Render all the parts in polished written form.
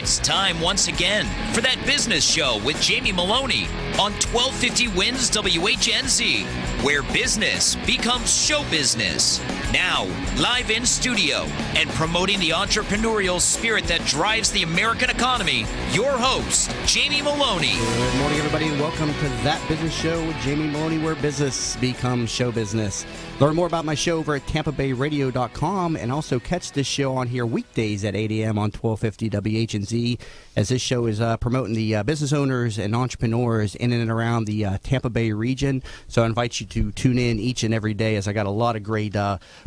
It's time once again for That Business Show with Jamie Meloni on 1250 Wins WHNZ, where business becomes show business. Now, live in studio and promoting the entrepreneurial spirit that drives the American economy, your host, Jamie Meloni. Good morning, everybody, and welcome to That Business Show with Jamie Meloni, where business becomes show business. Learn more about my show over at TampaBayRadio.com, and also catch this show on here weekdays at 8 a.m. on 1250 WHNZ, as this show is promoting the business owners and entrepreneurs in and around the Tampa Bay region. So I invite you to tune in each and every day, as I got a lot of great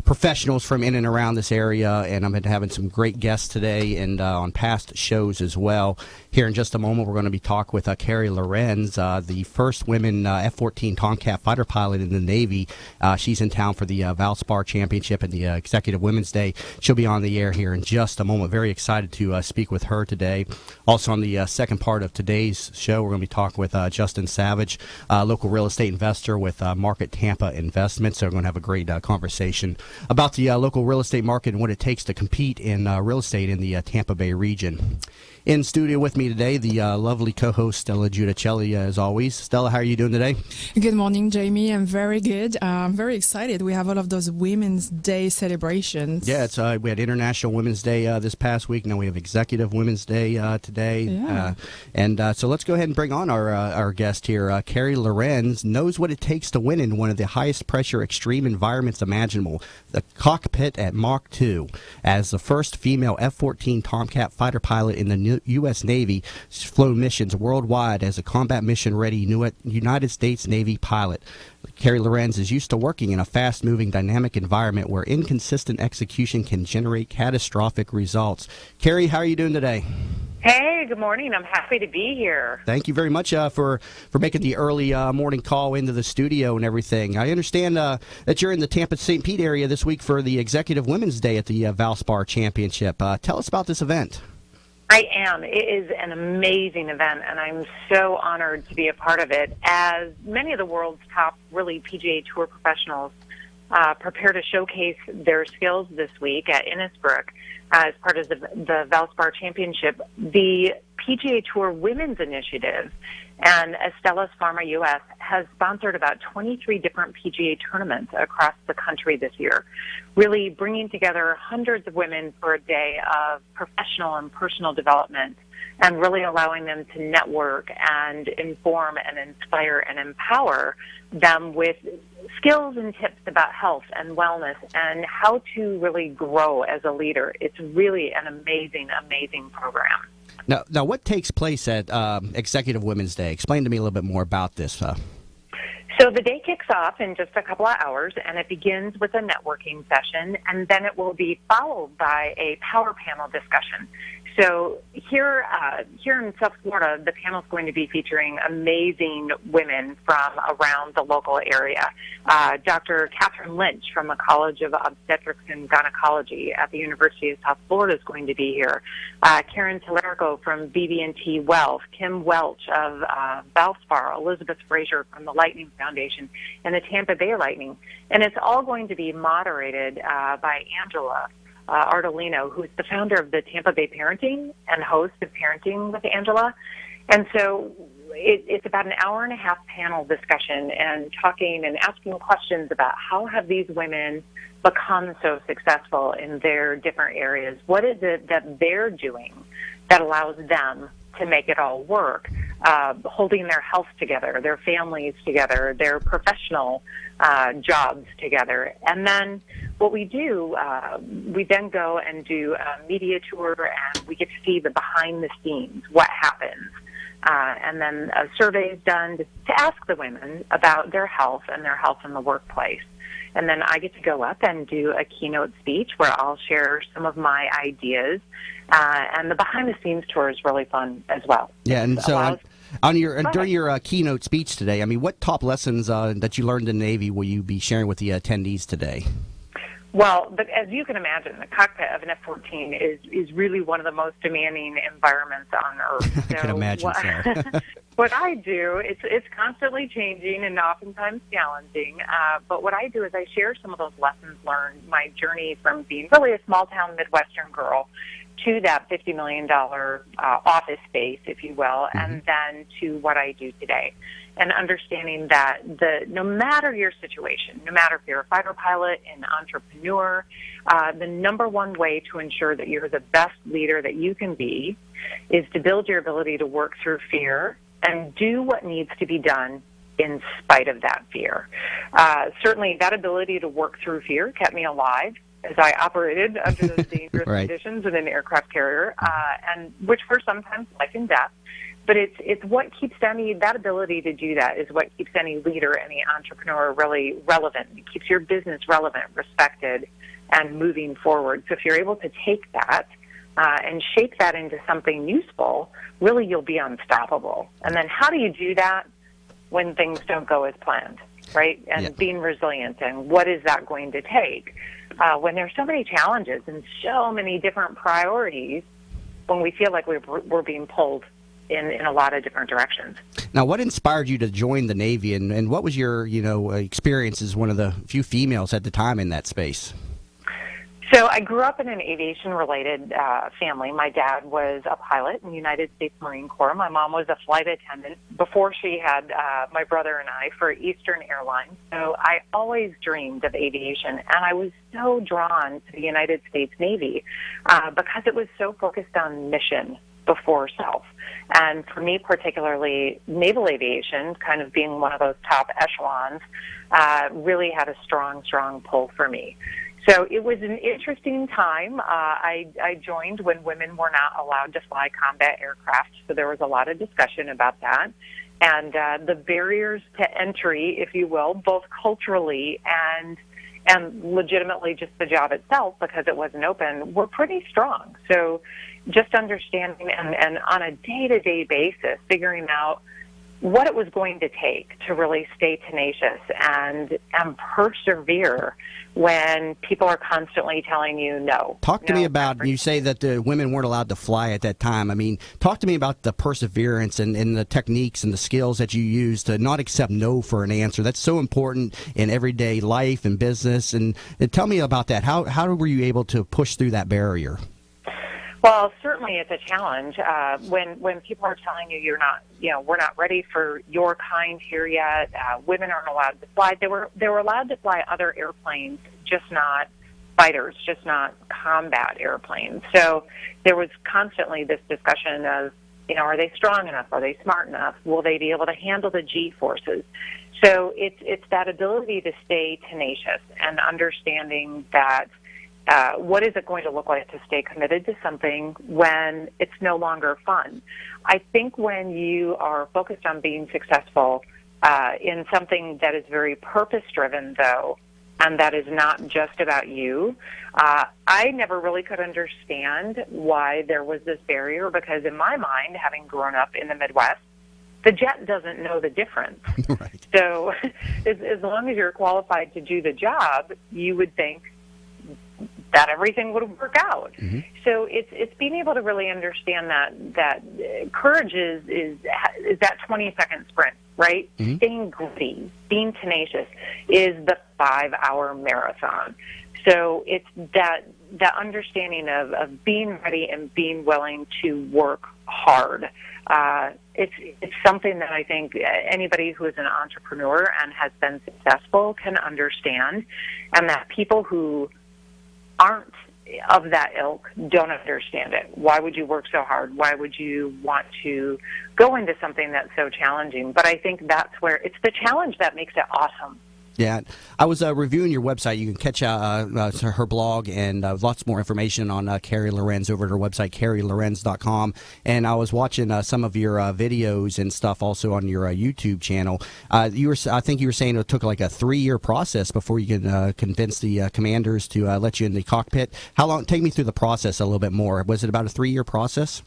professionals from in and around this area, and I'm having some great guests today and on past shows as well. Here in just a moment, we're going to be talking with Carrie Lorenz, the first women F-14 Tomcat fighter pilot in the Navy. She's in town for the Valspar Championship and the Executive Women's Day. She'll be on the air here in just a moment. Very excited to speak with her today. Also on the second part of today's show, we're going to be talking with Justin Savage, local real estate investor with Market Tampa Investments. So we're going to have a great conversation about the local real estate market and what it takes to compete in real estate in the Tampa Bay region. In studio with me today, the lovely co-host Stella Giudicelli, as always. Stella, how are you doing today? Good morning, Jamie. I'm very good. I'm very excited. We have all of those Women's Day celebrations. Yeah, it's we had International Women's Day this past week. Now we have Executive Women's Day today. Yeah. So let's go ahead and bring on our guest here. Carrie Lorenz knows what it takes to win in one of the highest pressure extreme environments imaginable, the cockpit at Mach 2. As the first female F-14 Tomcat fighter pilot in the U.S. Navy, she's flown missions worldwide as a combat mission-ready United States Navy pilot. Carrie Lorenz is used to working in a fast-moving, dynamic environment where inconsistent execution can generate catastrophic results. Carrie, how are you doing today? Hey, good morning. I'm happy to be here. Thank you very much for making the early morning call into the studio and everything. I understand that you're in the Tampa-St. Pete area this week for the Executive Women's Day at the Valspar Championship. Tell us about this event. I am. It is an amazing event, and I'm so honored to be a part of it, as many of the world's top, really, PGA Tour professionals prepare to showcase their skills this week at Innisbrook as part of the Valspar Championship. The PGA Tour Women's Initiative and Estella's Pharma US has sponsored about 23 different PGA tournaments across the country this year, really bringing together hundreds of women for a day of professional and personal development, and really allowing them to network and inform and inspire and empower them with skills and tips about health and wellness and how to really grow as a leader. It's really an amazing, amazing program. Now, what takes place at Executive Women's Day? Explain to me a little bit more about this. So the day kicks off in just a couple of hours, and it begins with a networking session, and then it will be followed by a power panel discussion. So here in South Florida, the panel is going to be featuring amazing women from around the local area. Dr. Catherine Lynch from the College of Obstetrics and Gynecology at the University of South Florida is going to be here. Karen Talerico from BB&T Wealth, Kim Welch of Valspar, Elizabeth Frazier from the Lightning Foundation, and the Tampa Bay Lightning. And it's all going to be moderated by Angela Ardolino, who's the founder of the Tampa Bay Parenting and host of Parenting with Angela. And so it's about an hour-and-a-half panel discussion and talking and asking questions about how have these women become so successful in their different areas. What is it that they're doing that allows them to make it all work, holding their health together, their families together, their professional jobs together. And then what we do, we then go and do a media tour, and we get to see the behind the scenes, what happens. And then a survey is done to ask the women about their health and their health in the workplace. And then I get to go up and do a keynote speech where I'll share some of my ideas. And the behind-the-scenes tour is really fun as well. Yeah, and so during your keynote speech today, I mean, what top lessons that you learned in the Navy will you be sharing with the attendees today? Well, but as you can imagine, the cockpit of an F-14 is really one of the most demanding environments on Earth. I can imagine so. What I do, it's constantly changing and oftentimes challenging, but what I do is I share some of those lessons learned, my journey from being really a small-town Midwestern girl to that $50 million office space, if you will, and then to what I do today. And understanding that no matter your situation, no matter if you're a fighter pilot, an entrepreneur, the number one way to ensure that you're the best leader that you can be is to build your ability to work through fear and do what needs to be done in spite of that fear. Certainly that ability to work through fear kept me alive as I operated under those dangerous conditions in an aircraft carrier, and which were sometimes life and death. But it's what keeps that ability to do that is what keeps any leader, any entrepreneur really relevant. It keeps your business relevant, respected, and moving forward. So if you're able to take that and shape that into something useful, really you'll be unstoppable. And then how do you do that when things don't go as planned, right? And being resilient, and what is that going to take? When there's so many challenges and so many different priorities, when we feel like we're being pulled in a lot of different directions. Now, what inspired you to join the Navy, and what was your experience as one of the few females at the time in that space? So I grew up in an aviation-related family. My dad was a pilot in the United States Marine Corps. My mom was a flight attendant before she had my brother and I for Eastern Airlines. So I always dreamed of aviation, and I was so drawn to the United States Navy because it was so focused on mission before self. And for me particularly, naval aviation, kind of being one of those top echelons, really had a strong pull for me. So it was an interesting time. I joined when women were not allowed to fly combat aircraft, so there was a lot of discussion about that. And the barriers to entry, if you will, both culturally and legitimately just the job itself, because it wasn't open, were pretty strong. So just understanding and on a day-to-day basis, figuring out what it was going to take to really stay tenacious and persevere when people are constantly telling you no. Talk to me about, you say that the women weren't allowed to fly at that time. I mean, talk to me about the perseverance and the techniques and the skills that you use to not accept no for an answer. That's so important in everyday life and business. And tell me about that. How were you able to push through that barrier? Well, certainly it's a challenge when people are telling you we're not ready for your kind here yet. Women aren't allowed to fly. They were allowed to fly other airplanes, just not fighters, just not combat airplanes. So there was constantly this discussion of, are they strong enough? Are they smart enough? Will they be able to handle the G forces? So it's that ability to stay tenacious and understanding that. What is it going to look like to stay committed to something when it's no longer fun? I think when you are focused on being successful in something that is very purpose-driven, though, and that is not just about you, I never really could understand why there was this barrier, because in my mind, having grown up in the Midwest, the jet doesn't know the difference. Right. So as long as you're qualified to do the job, you would think that everything would work out. Mm-hmm. So it's being able to really understand that courage is that 20-second sprint, right? Mm-hmm. Staying gritty, being tenacious is the 5-hour marathon. So it's that understanding of being ready and being willing to work hard. It's something that I think anybody who is an entrepreneur and has been successful can understand, and that people who aren't of that ilk don't understand it. Why would you work so hard? Why would you want to go into something that's so challenging? But I think that's where it's the challenge that makes it awesome. Yeah, I was reviewing your website. You can catch her blog and lots more information on Carrie Lorenz over at her website, carrielorenz.com. And I was watching some of your videos and stuff also on your YouTube channel. I think you were saying it took like a 3-year process before you could convince the commanders to let you in the cockpit. How long? Take me through the process a little bit more. Was it about a 3-year process?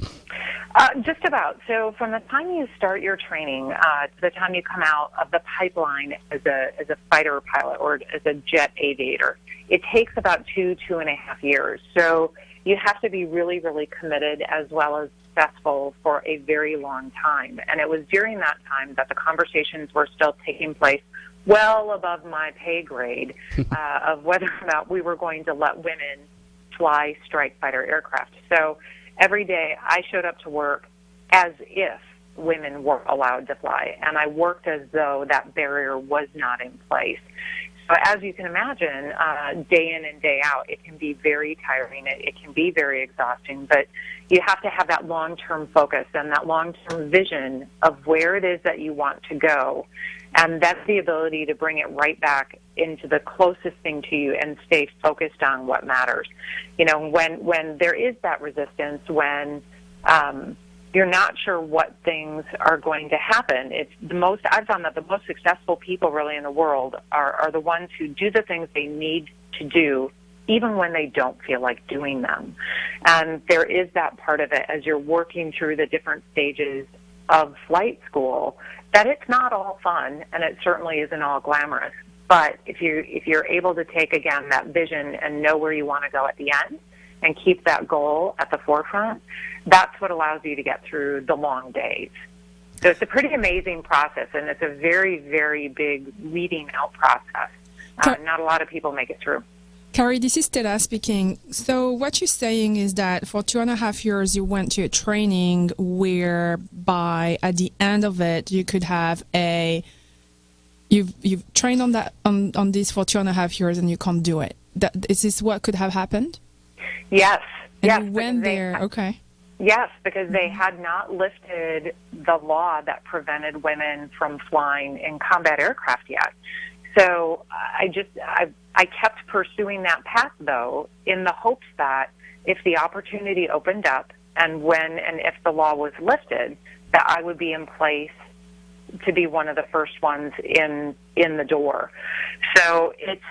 Just about. So from the time you start your training to the time you come out of the pipeline as a fighter pilot or as a jet aviator, it takes about 2.5 years. So you have to be really, really committed as well as successful for a very long time. And it was during that time that the conversations were still taking place well above my pay grade of whether or not we were going to let women fly strike fighter aircraft. So every day I showed up to work as if women were allowed to fly, and I worked as though that barrier was not in place. So as you can imagine, day in and day out, it can be very tiring. It can be very exhausting, but you have to have that long-term focus and that long-term vision of where it is that you want to go. And that's the ability to bring it right back into the closest thing to you and stay focused on what matters. You know, when there is that resistance, when you're not sure what things are going to happen, I've found that the most successful people really in the world are the ones who do the things they need to do even when they don't feel like doing them. And there is that part of it as you're working through the different stages of flight school, that it's not all fun and it certainly isn't all glamorous. But if you're able to take, again, that vision and know where you want to go at the end and keep that goal at the forefront, that's what allows you to get through the long days. So it's a pretty amazing process, and it's a very, very big weeding out process. Not a lot of people make it through. Carrie, this is Stella speaking. So what you're saying is that for 2.5 years you went to a training whereby at the end of it you could have you've trained on that on this for 2.5 years and you can't do it. Is this what could have happened? Yes. And yes. you went there. Okay. Yes, because they had not lifted the law that prevented women from flying in combat aircraft yet. So I kept pursuing that path, though, in the hopes that if the opportunity opened up and when and if the law was lifted, that I would be in place to be one of the first ones in the door. So it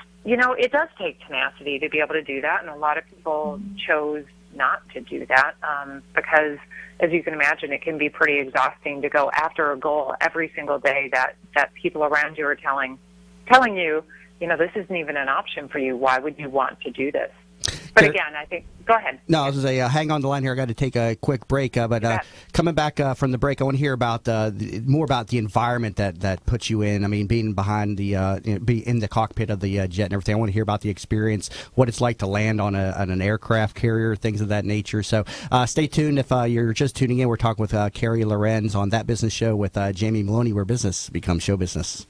does take tenacity to be able to do that, and a lot of people chose not to do that because, as you can imagine, it can be pretty exhausting to go after a goal every single day that people around you are telling you, this isn't even an option for you. Why would you want to do this? But again, I think, go ahead. No, I was going to say, hang on the line here. I got to take a quick break. But coming back from the break, I want to hear about more about the environment that puts you in. I mean, being behind be in the cockpit of the jet and everything. I want to hear about the experience, what it's like to land on an aircraft carrier, things of that nature. So stay tuned. If you're just tuning in, we're talking with Carrie Lorenz on That Business Show with Jamie Meloni, where business becomes show business.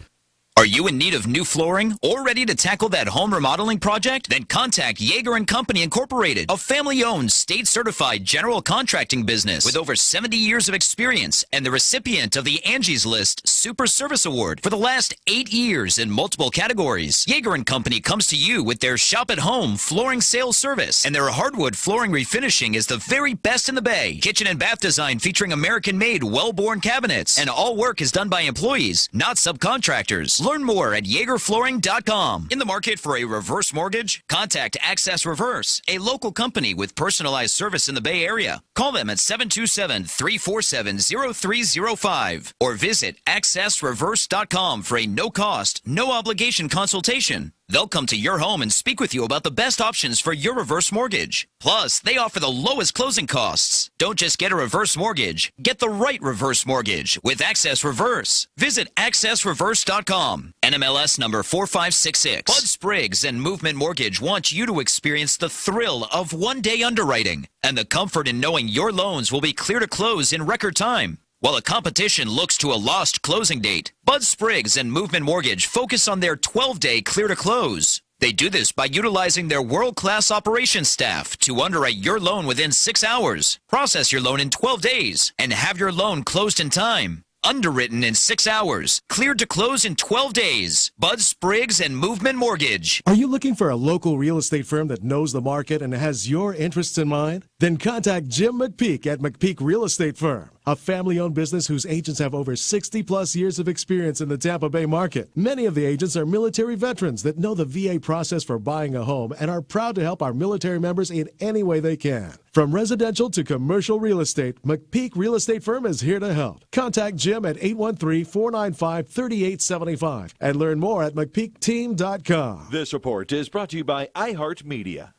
Are you in need of new flooring or ready to tackle that home remodeling project? Then contact Yeager & Company Incorporated, a family-owned, state-certified general contracting business with over 70 years of experience and the recipient of the Angie's List Super Service Award for the last 8 years in multiple categories. Yeager & Company comes to you with their shop-at-home flooring sales service, and their hardwood flooring refinishing is the very best in the Bay. Kitchen and bath design featuring American-made, well-born cabinets, and all work is done by employees, not subcontractors. Learn more at YeagerFlooring.com. In the market for a reverse mortgage? Contact Access Reverse, a local company with personalized service in the Bay Area. Call them at 727-347-0305 or visit AccessReverse.com for a no-cost, no-obligation consultation. They'll come to your home and speak with you about the best options for your reverse mortgage. Plus, they offer the lowest closing costs. Don't just get a reverse mortgage. Get the right reverse mortgage with Access Reverse. Visit AccessReverse.com. NMLS number 4566. Bud Spriggs and Movement Mortgage want you to experience the thrill of one-day underwriting and the comfort in knowing your loans will be clear to close in record time. While the competition looks to a lost closing date, Bud Spriggs and Movement Mortgage focus on their 12-day clear to close. They do this by utilizing their world-class operations staff to underwrite your loan within 6 hours, process your loan in 12 days, and have your loan closed in time. Underwritten in 6 hours, cleared to close in 12 days. Bud Spriggs and Movement Mortgage. Are you looking for a local real estate firm that knows the market and has your interests in mind? Then contact Jim McPeak at McPeak Real Estate Firm, a family-owned business whose agents have over 60-plus years of experience in the Tampa Bay market. Many of the agents are military veterans that know the VA process for buying a home and are proud to help our military members in any way they can. From residential to commercial real estate, McPeak Real Estate Firm is here to help. Contact Jim at 813-495-3875 and learn more at McPeakTeam.com. This report is brought to you by iHeartMedia.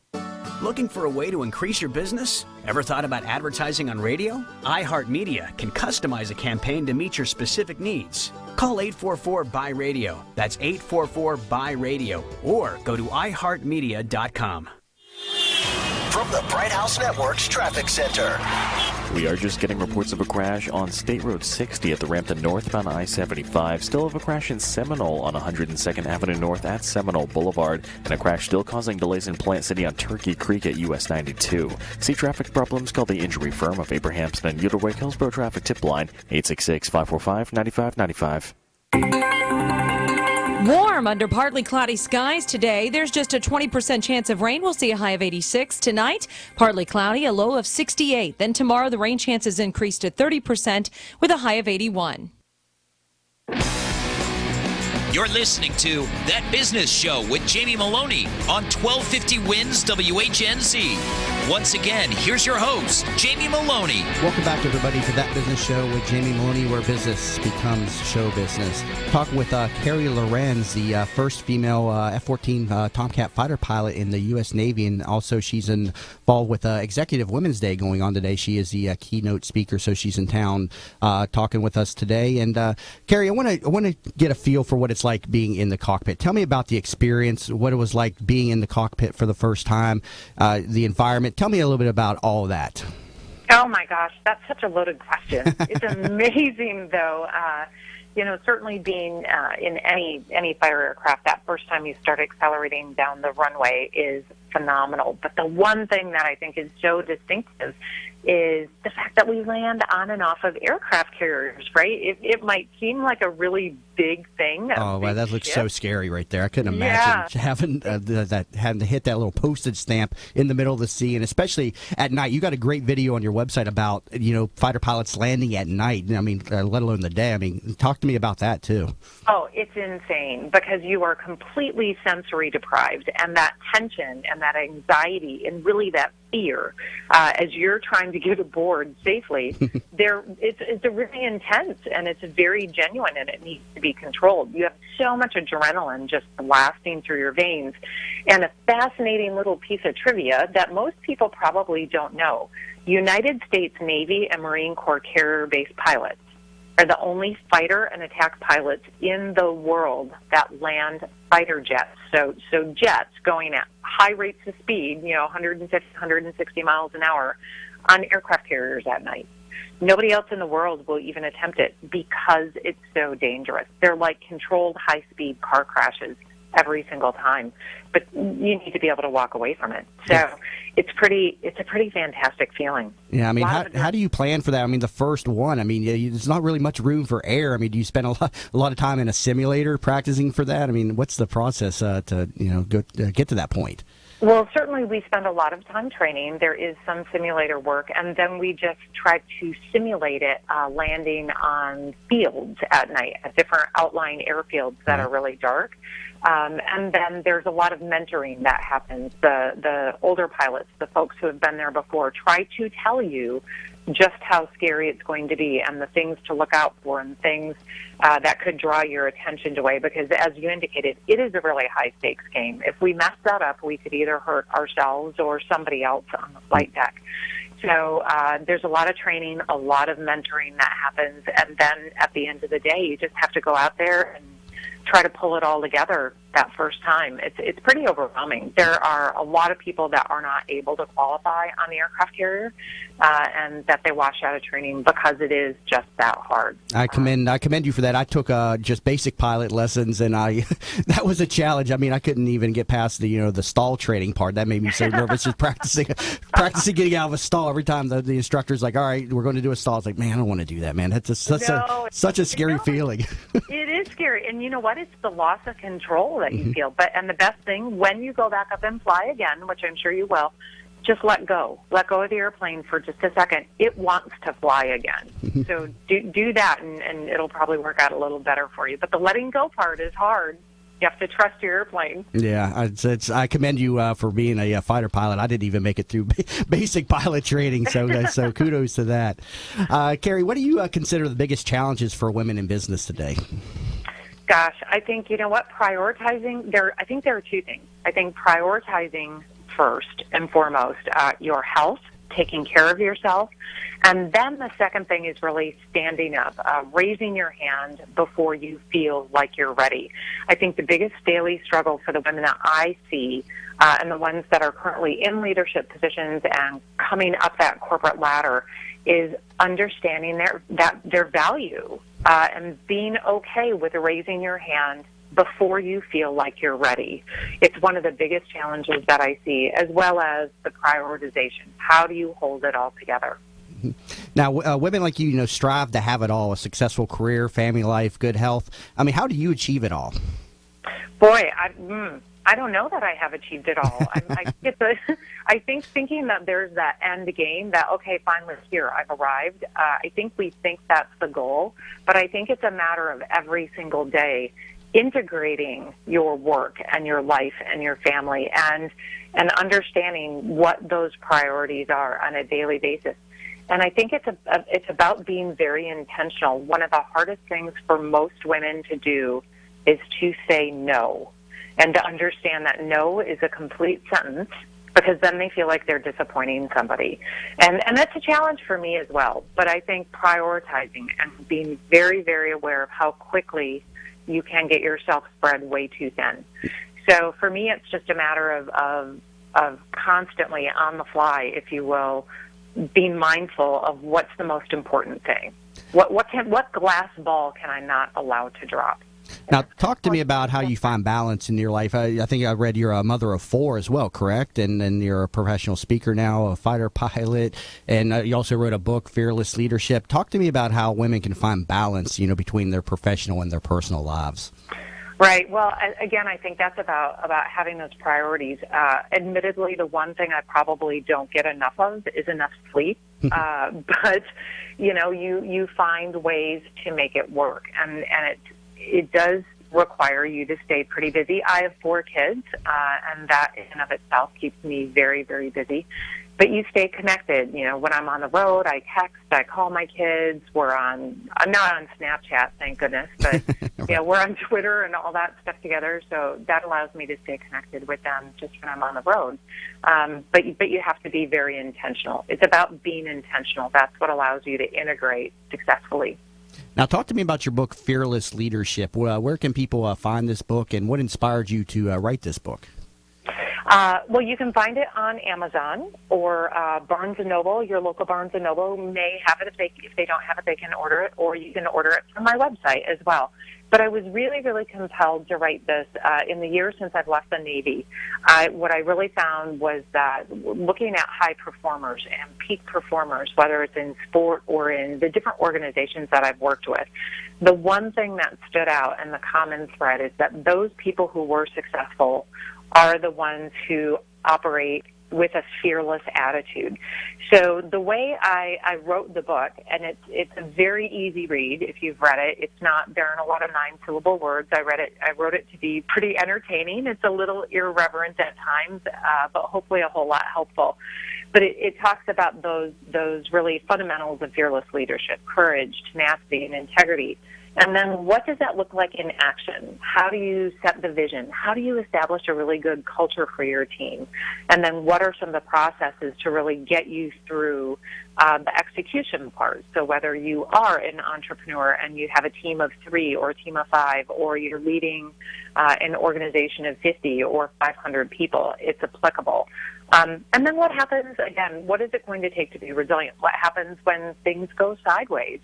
Looking for a way to increase your business? Ever thought about advertising on radio? iHeartMedia can customize a campaign to meet your specific needs. Call 844-BUY-RADIO. That's 844-BUY-RADIO. Or go to iHeartMedia.com. from the Bright House Network's Traffic Center. We are just getting reports of a crash on State Road 60 at the ramp to northbound I-75. Still have a crash in Seminole on 102nd Avenue North at Seminole Boulevard. And a crash still causing delays in Plant City on Turkey Creek at US 92. See traffic problems? Call the injury firm of Abrahamson and Uterway Hillsborough Traffic Tip Line, 866-545-9595. Warm under partly cloudy skies today. There's just a 20% chance of rain. We'll see a high of 86 tonight. Partly cloudy, a low of 68. Then tomorrow the rain chances increase to 30% with a high of 81. You're listening to That Business Show with Jamie Meloni on 1250 Wins WHNZ. Once again, here's your host, Jamie Meloni. Welcome back, everybody, to That Business Show with Jamie Meloni, where business becomes show business. Talking with Carrie Lorenz, the first female F-14 Tomcat fighter pilot in the U.S. Navy, and also she's involved with Executive Women's Day going on today. She is the keynote speaker, so she's in town talking with us today. And Carrie, I want to get a feel for what it's like being in the cockpit. Tell me about the experience, what it was like being in the cockpit for the first time, the environment. Tell me a little bit about all of that. Oh, my gosh, that's such a loaded question. It's amazing, though. Certainly being in any fighter aircraft, that first time you start accelerating down the runway is phenomenal. But the one thing that I think is so distinctive is the fact that we land on and off of aircraft carriers, right? It might seem like a really big thing. Oh, wow, that looks so scary right there. I couldn't imagine having having to hit that little postage stamp in the middle of the sea, and especially at night. You got a great video on your website about fighter pilots landing at night. I mean, let alone the day. I mean, talk to me about that too. Oh, it's insane because you are completely sensory deprived, and that tension and that anxiety and really that fear as you're trying to get aboard safely, it's really intense and it's very genuine, and it needs to be controlled. You have so much adrenaline just blasting through your veins. And a fascinating little piece of trivia that most people probably don't know: United States Navy and Marine Corps carrier-based pilots are the only fighter and attack pilots in the world that land fighter jets. So jets going at high rates of speed, 150, 160 miles an hour on aircraft carriers at night. Nobody else in the world will even attempt it because it's so dangerous. They're like controlled high-speed car crashes every single time, but you need to be able to walk away from it. So it's a pretty fantastic feeling. Yeah, I mean, how do you plan for that? I mean, the first one, I mean, there's not really much room for air. I mean, do you spend a lot of time in a simulator practicing for that? I mean, what's the process to get to that point? Well, certainly we spend a lot of time training. There is some simulator work, and then we just try to simulate it landing on fields at night, at different outlying airfields that are really dark. And then there's a lot of mentoring that happens. The older pilots, the folks who have been there before, try to tell you just how scary it's going to be and the things to look out for and things that could draw your attention away, because as you indicated, it is a really high-stakes game. If we mess that up, we could either hurt ourselves or somebody else on the flight deck. So there's a lot of training, a lot of mentoring that happens, and then at the end of the day, you just have to go out there and try to pull it all together that first time. It's pretty overwhelming. There are a lot of people that are not able to qualify on the aircraft carrier, and that they wash out of training because it is just that hard. I commend you for that. I took just basic pilot lessons, and that was a challenge. I mean, I couldn't even get past the stall training part. That made me so nervous. Just practicing getting out of a stall every time the instructor's like, "All right, we're going to do a stall." It's like, man, I don't want to do that, man. That's such a scary feeling. It is scary, and you know what? It's the loss of control that you feel. And the best thing, when you go back up and fly again, which I'm sure you will, just let go. Let go of the airplane for just a second. It wants to fly again. So do that, and it'll probably work out a little better for you. But the letting go part is hard. You have to trust your airplane. Yeah, I commend you for being a fighter pilot. I didn't even make it through basic pilot training, so kudos to that. Carrie, what do you consider the biggest challenges for women in business today? Gosh, I think, prioritizing, I think there are two things. I think prioritizing first and foremost your health taking care of yourself. And then the second thing is really standing up, raising your hand before you feel like you're ready. I think the biggest daily struggle for the women that I see, and the ones that are currently in leadership positions and coming up that corporate ladder, is understanding their value and being okay with raising your hand before you feel like you're ready. It's one of the biggest challenges that I see, as well as the prioritization. How do you hold it all together? Now, women like you, strive to have it all: a successful career, family life, good health. I mean, how do you achieve it all? Boy, I don't know that I have achieved it all. I think thinking that there's that end game, that, okay, finally here, I've arrived, I think we think that's the goal, but I think it's a matter of every single day integrating your work and your life and your family and understanding what those priorities are on a daily basis. And I think it's about being very intentional. One of the hardest things for most women to do is to say no, and to understand that no is a complete sentence, because then they feel like they're disappointing somebody. And that's a challenge for me as well. But I think prioritizing and being very, very aware of how quickly you can get yourself spread way too thin. So for me, it's just a matter of constantly on the fly, if you will, being mindful of what's the most important thing. What glass ball can I not allow to drop? Now, talk to me about how you find balance in your life. I think I read you're a mother of 4 as well, correct? And then you're a professional speaker now, a fighter pilot, and you also wrote a book, Fearless Leadership. Talk to me about how women can find balance, between their professional and their personal lives. Right. Well, again, I think that's about having those priorities. Admittedly, the one thing I probably don't get enough of is enough sleep. But, you find ways to make it work. And it does require you to stay pretty busy. I have 4 kids, and that in and of itself keeps me very, very busy. But you stay connected. When I'm on the road, I text, I call my kids. I'm not on Snapchat, thank goodness, but we're on Twitter and all that stuff together. So that allows me to stay connected with them just when I'm on the road. But you have to be very intentional. It's about being intentional. That's what allows you to integrate successfully. Now, talk to me about your book, Fearless Leadership. Where can people find this book, and what inspired you to write this book? Well, you can find it on Amazon or Barnes & Noble. Your local Barnes & Noble may have it. If they don't have it, they can order it, or you can order it from my website as well. But I was really, really compelled to write this in the years since I've left the Navy. What I really found was that looking at high performers and peak performers, whether it's in sport or in the different organizations that I've worked with, the one thing that stood out and the common thread is that those people who were successful are the ones who operate with a fearless attitude. So the way I wrote the book, and it's a very easy read if you've read it. There aren't a lot of 9-syllable words. I wrote it to be pretty entertaining. It's a little irreverent at times, but hopefully a whole lot helpful. But it talks about those really fundamentals of fearless leadership: courage, tenacity, and integrity. And then what does that look like in action? How do you set the vision? How do you establish a really good culture for your team? And then what are some of the processes to really get you through the execution part? So whether you are an entrepreneur and you have a team of 3 or a team of 5, or you're leading an organization of 50 or 500 people, it's applicable. And then what happens, again, what is it going to take to be resilient? What happens when things go sideways?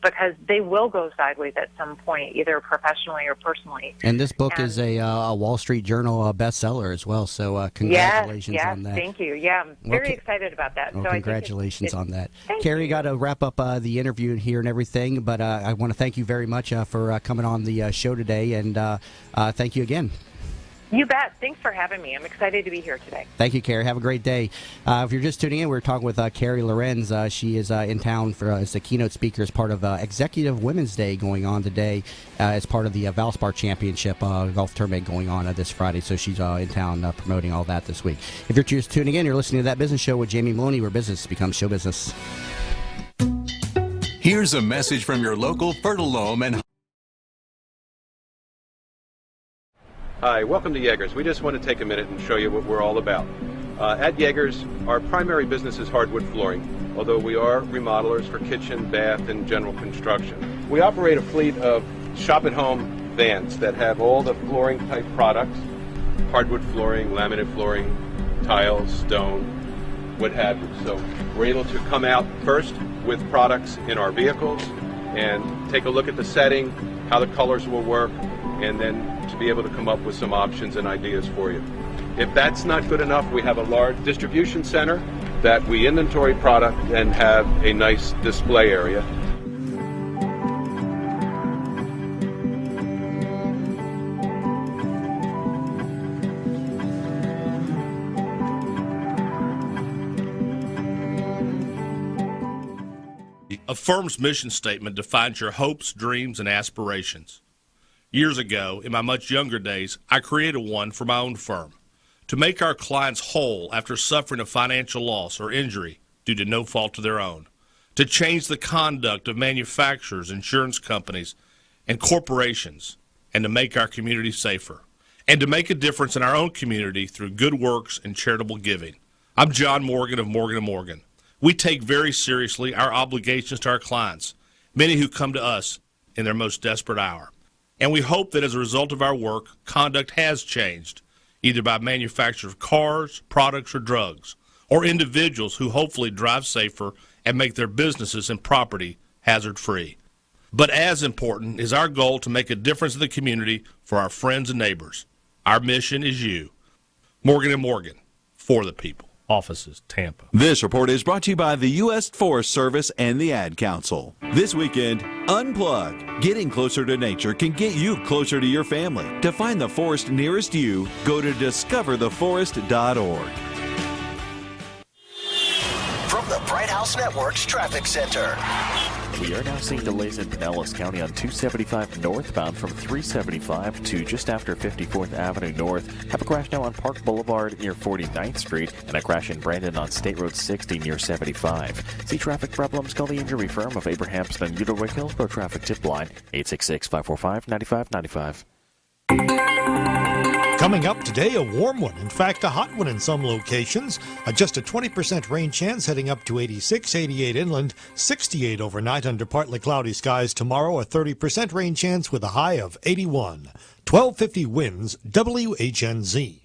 Because they will go sideways at some point, either professionally or personally. And this book is a Wall Street Journal bestseller as well, so congratulations on that. Thank you. Yeah, I'm very excited about that. Well, so congratulations on that. Thank Carrie, you. got to wrap up the interview here and everything, but I want to thank you very much for coming on the show today, and thank you again. You bet. Thanks for having me. I'm excited to be here today. Thank you, Carrie. Have a great day. If you're just tuning in, we're talking with Carrie Lorenz. She is in town as a keynote speaker as part of Executive Women's Day going on today as part of the Valspar Championship golf tournament going on this Friday. So she's in town promoting all that this week. If you're just tuning in, you're listening to That Business Show with Jamie Meloni, where business becomes show business. Here's a message from your local Fertile Loam and Hi, welcome to Yeager's. We just want to take a minute and show you what we're all about. At Yeager's, our primary business is hardwood flooring, although we are remodelers for kitchen, bath, and general construction. We operate a fleet of shop-at-home vans that have all the flooring-type products, hardwood flooring, laminate flooring, tiles, stone, what have you. So we're able to come out first with products in our vehicles and take a look at the setting, how the colors will work, and then to be able to come up with some options and ideas for you. If that's not good enough, we have a large distribution center that we inventory product and have a nice display area. A firm's mission statement defines your hopes, dreams, and aspirations. Years ago, in my much younger days, I created one for my own firm to make our clients whole after suffering a financial loss or injury due to no fault of their own, to change the conduct of manufacturers, insurance companies, and corporations, and to make our community safer, and to make a difference in our own community through good works and charitable giving. I'm John Morgan of Morgan & Morgan. We take very seriously our obligations to our clients, many who come to us in their most desperate hour. And we hope that as a result of our work, conduct has changed, either by manufacturers of cars, products, or drugs, or individuals who hopefully drive safer and make their businesses and property hazard-free. But as important is our goal to make a difference in the community for our friends and neighbors. Our mission is you. Morgan & Morgan, for the people. Offices, Tampa. This report is brought to you by the U.S. Forest Service and the Ad Council. This weekend, unplug. Getting closer to nature can get you closer to your family. To find the forest nearest you, go to discovertheforest.org. From the Bright House Network's Traffic Center. We are now seeing delays in Pinellas County on 275 northbound from 375 to just after 54th Avenue North. Have a crash now on Park Boulevard near 49th Street and a crash in Brandon on State Road 60 near 75. See traffic problems? Call the injury firm of Abrahamson and Uterwick Hillsborough Traffic Tip Line 866-545-9595. Coming up today, a warm one. In fact, a hot one in some locations. Just a 20% rain chance heading up to 86, 88 inland, 68 overnight under partly cloudy skies. Tomorrow, a 30% rain chance with a high of 81. 1250 winds, WHNZ.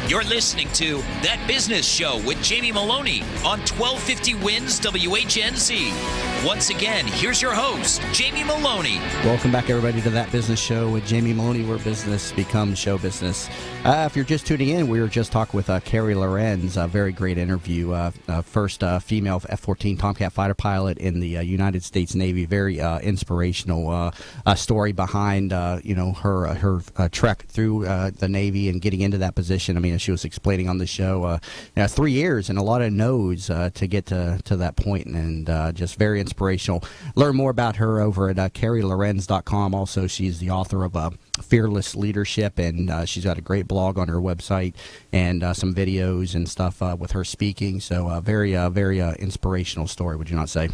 You're listening to That Business Show with Jamie Meloni on 1250 Wins WHNZ. Once again, here's your host, Jamie Meloni. Welcome back, everybody, to That Business Show with Jamie Meloni, where business becomes show business. If you're just tuning in, we were just talking with Carrie Lorenz, a very great interview. First female F-14 Tomcat fighter pilot in the United States Navy. Very inspirational story behind her trek through the Navy and getting into that position. I mean, she was explaining on the show 3 years and a lot of no's to get to that point, and just very inspirational. Learn more about her over at carrielorenz.com. Also, she's the author of Fearless Leadership, and she's got a great blog on her website and some videos and stuff with her speaking. So very inspirational story, would you not say?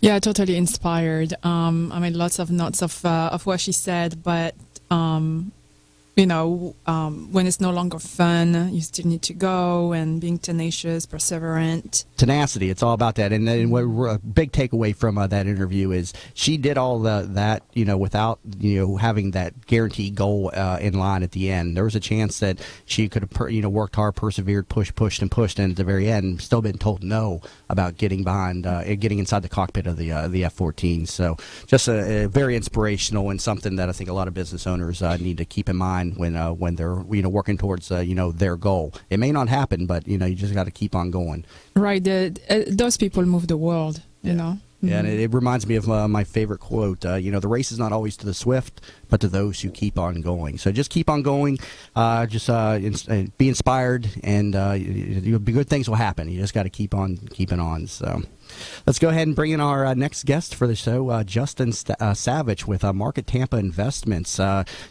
Yeah, totally inspired. I mean, lots of notes of what she said, but when it's no longer fun, you still need to go, and being tenacious, perseverant. Tenacity, it's all about that. And then a big takeaway from that interview is she did all that, without, having that guaranteed goal in line at the end. There was a chance that she could have, worked hard, persevered, pushed, and at the very end, still been told no about getting behind, getting inside the cockpit of the F-14. So just a very inspirational, and something that I think a lot of business owners need to keep in mind when they're working towards their goal. It may not happen, but you just got to keep on going. Right, those people move the world. You know. Yeah, and it reminds me of my favorite quote. The race is not always to the swift, but to those who keep on going. So just keep on going. Be inspired, and good things will happen. You just got to keep on keeping on. So. Let's go ahead and bring in our next guest for the show, Justin Savage with Market Tampa Investments,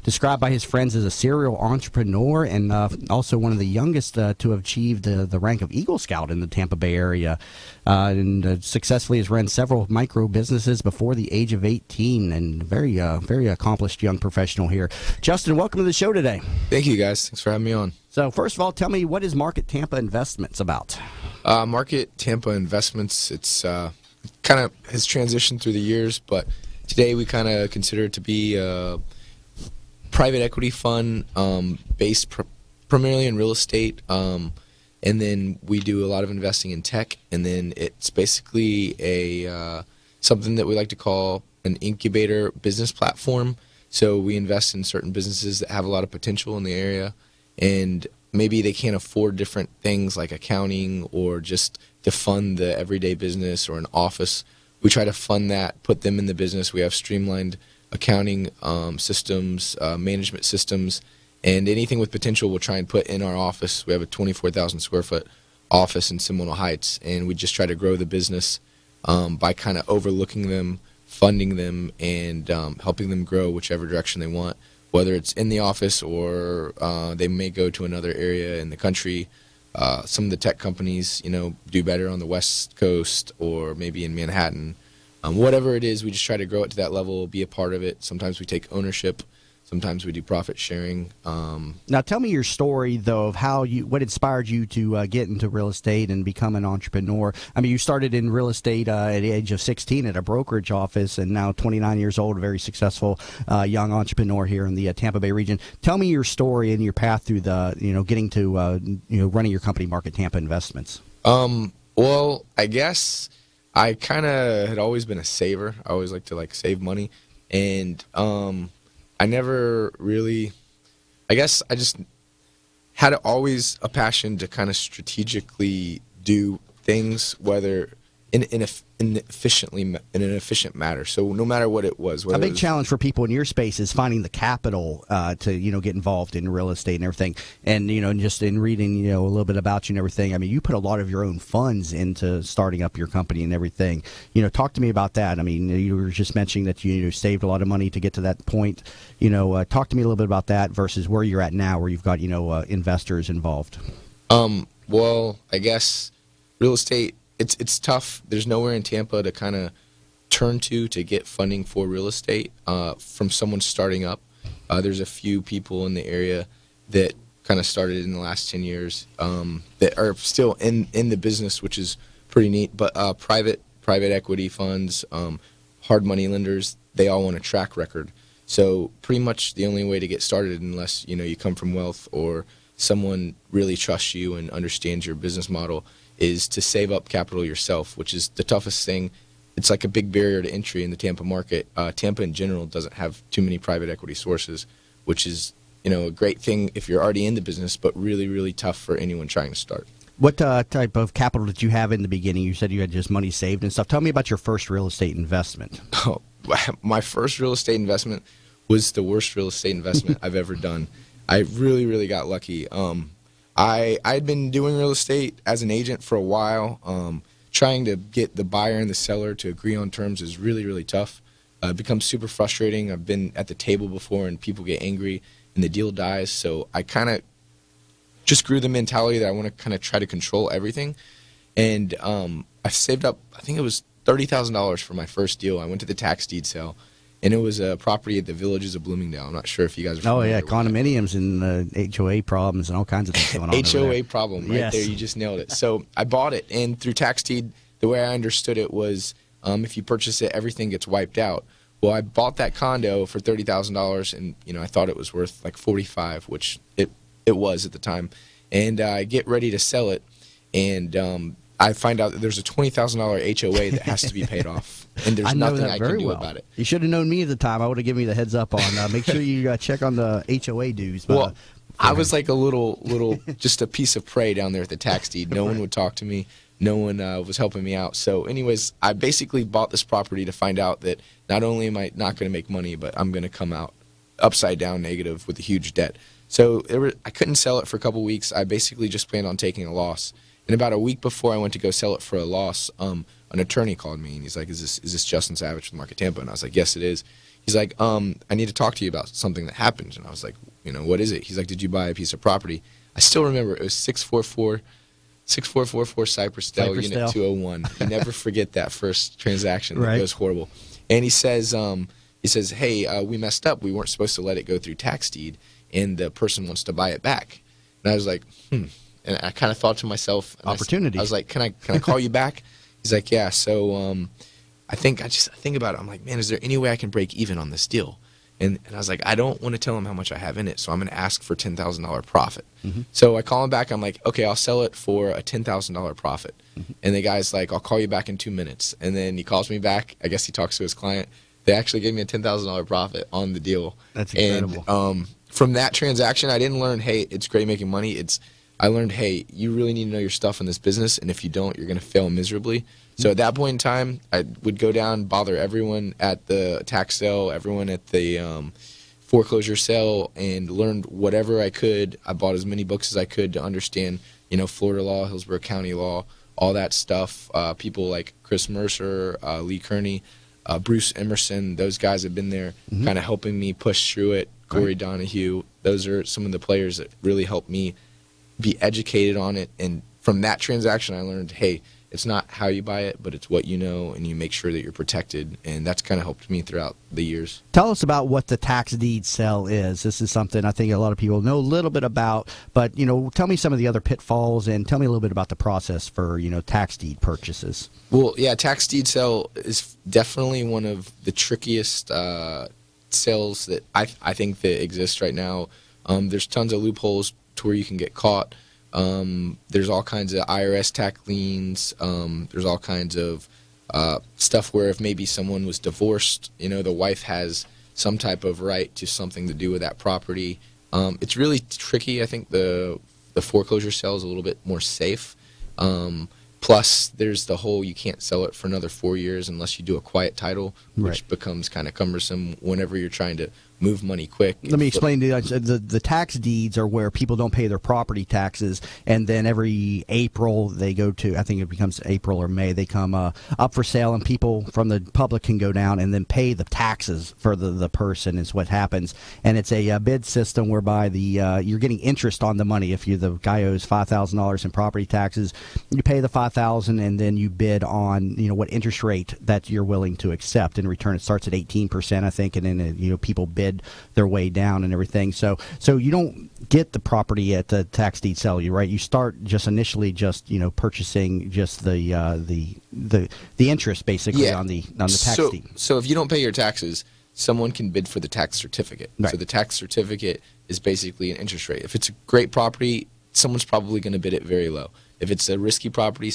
described by his friends as a serial entrepreneur and also one of the youngest to have achieved the rank of Eagle Scout in the Tampa Bay area, and successfully has run several several micro businesses before the age of 18, and very accomplished young professional here. Justin, welcome to the show today. Thank you, guys. Thanks for having me on. So first of all, tell me, what is Market Tampa Investments about? Market Tampa Investments, it's kind of has transitioned through the years, but today we kind of consider it to be a private equity fund based primarily in real estate, and then we do a lot of investing in tech, and then it's basically a something that we like to call an incubator business platform. So we invest in certain businesses that have a lot of potential in the area, and maybe they can't afford different things like accounting or just to fund the everyday business or an office. We try to fund that, put them in the business. We have streamlined accounting systems, management systems, and anything with potential we'll try and put in our office. We have a 24,000 square foot office in Seminole Heights, and we just try to grow the business by kind of overlooking them, funding them, and helping them grow whichever direction they want, whether it's in the office or they may go to another area in the country. Some of the tech companies, do better on the West Coast or maybe in Manhattan. Whatever it is, we just try to grow it to that level, be a part of it. Sometimes we take ownership. Sometimes we do profit sharing. Now, tell me your story, though, of what inspired you to get into real estate and become an entrepreneur. I mean, you started in real estate at the age of 16 at a brokerage office, and now 29 years old, a very successful young entrepreneur here in the Tampa Bay region. Tell me your story and your path through the, getting to, running your company, Market Tampa Investments. Well, I guess I kind of had always been a saver. I always like to save money, and I never really, I guess I just had always a passion to kind of strategically do things, whether in an efficient manner. So no matter what it was. A big challenge for people in your space is finding the capital to get involved in real estate and everything. And just in reading a little bit about you and everything, I mean, you put a lot of your own funds into starting up your company and everything. Talk to me about that. I mean, you were just mentioning that you saved a lot of money to get to that point. Talk to me a little bit about that versus where you're at now, where you've got investors involved. Well, I guess real estate, it's tough. There's nowhere in Tampa to kind of turn to get funding for real estate from someone starting up. There's a few people in the area that kind of started in the last 10 years that are still in the business, which is pretty neat. But private equity funds, hard money lenders, they all want a track record. So pretty much the only way to get started, unless you come from wealth or someone really trusts you and understands your business model, is to save up capital yourself, which is the toughest thing. It's like a big barrier to entry in the Tampa market. Tampa in general doesn't have too many private equity sources, which is a great thing if you're already in the business, but really, really tough for anyone trying to start. What type of capital did you have in the beginning? You said you had just money saved and stuff. Tell me about your first real estate investment. Oh, my first real estate investment was the worst real estate investment I've ever done. I really, really got lucky. I'd been doing real estate as an agent for a while. Trying to get the buyer and the seller to agree on terms is really, really tough. It becomes super frustrating. I've been at the table before and people get angry and the deal dies. So I kind of just grew the mentality that I want to kind of try to control everything. And I saved up, I think it was $30,000 for my first deal. I went to the tax deed sale. And it was a property at the Villages of Bloomingdale. I'm not sure if you guys are familiar. Oh, yeah, condominiums and HOA problems and all kinds of things going on HOA problem, right there. You just nailed it. So I bought it, and through tax deed, the way I understood it was if you purchase it, everything gets wiped out. Well, I bought that condo for $30,000, and I thought it was worth like $45,000, which it was at the time. And I get ready to sell it, and I find out that there's a $20,000 HOA that has to be paid off, and there's nothing I can do about it. You should have known me at the time. I would have given you the heads up on. Make sure you check on the HOA dues. Well, I was like a little, just a piece of prey down there at the tax deed. No one would talk to me. No one was helping me out. So, anyways, I basically bought this property to find out that not only am I not going to make money, but I'm going to come out upside down negative with a huge debt. So I couldn't sell it for a couple weeks. I basically just planned on taking a loss. And about a week before I went to go sell it for a loss, an attorney called me, and he's like, is this Justin Savage from Market Tampa? And I was like, yes, it is. He's like, I need to talk to you about something that happened. And I was like, what is it? He's like, did you buy a piece of property? I still remember it was 644 6444 Cypress Dell, Cypress Unit Dell. 201. You never forget that first transaction. Right. That goes horrible. And he says, hey, we messed up. We weren't supposed to let it go through tax deed, and the person wants to buy it back. And I was like, And I kind of thought to myself, opportunity. I was like, can I call you back? He's like, yeah. So I think about it. I'm like, man, is there any way I can break even on this deal? And I was like, I don't want to tell him how much I have in it, so I'm going to ask for $10,000 profit. Mm-hmm. So I call him back. I'm like, okay, I'll sell it for a $10,000 profit. Mm-hmm. And the guy's like, I'll call you back in 2 minutes. And then he calls me back. I guess he talks to his client. They actually gave me a $10,000 profit on the deal. That's incredible. And from that transaction, I didn't learn, hey, it's great making money. I learned, hey, you really need to know your stuff in this business, and if you don't, you're going to fail miserably. So at that point in time, I would go down, bother everyone at the tax sale, everyone at the foreclosure sale, and learned whatever I could. I bought as many books as I could to understand, Florida law, Hillsborough County law, all that stuff. People like Chris Mercer, Lee Kearney, Bruce Emerson, those guys have been there kind of helping me push through it. Corey Donahue, those are some of the players that really helped me be educated on it. And from that transaction, I learned, hey, it's not how you buy it, but it's what you know, and you make sure that you're protected. And that's kind of helped me throughout the years. Tell us about what the tax deed sale is. This is something I think a lot of people know a little bit about, but, tell me some of the other pitfalls and tell me a little bit about the process for, tax deed purchases. Well, yeah, tax deed sale is definitely one of the trickiest sales that I think that exist right now. There's tons of loopholes to where you can get caught. There's all kinds of IRS tax liens. There's all kinds of stuff where if maybe someone was divorced, the wife has some type of right to something to do with that property. It's really tricky. I think the foreclosure sale is a little bit more safe. Plus, there's the whole you can't sell it for another 4 years unless you do a quiet title, which becomes kind of cumbersome whenever you're trying to move money quick. Let me explain to you. The tax deeds are where people don't pay their property taxes, and then every April they go to, I think it becomes April or May, they come up for sale, and people from the public can go down and then pay the taxes for the person is what happens. And it's a bid system whereby you're getting interest on the money. If the guy owes $5,000 in property taxes, you pay the $5,000 and then you bid on what interest rate that you're willing to accept. In return, it starts at 18%, I think, and then people bid their way down and everything. So you don't get the property at the tax deed sale, right? You start just initially purchasing just the interest basically on the tax deed. So if you don't pay your taxes, someone can bid for the tax certificate. Right. So the tax certificate is basically an interest rate. If it's a great property, someone's probably going to bid it very low. If it's a risky property,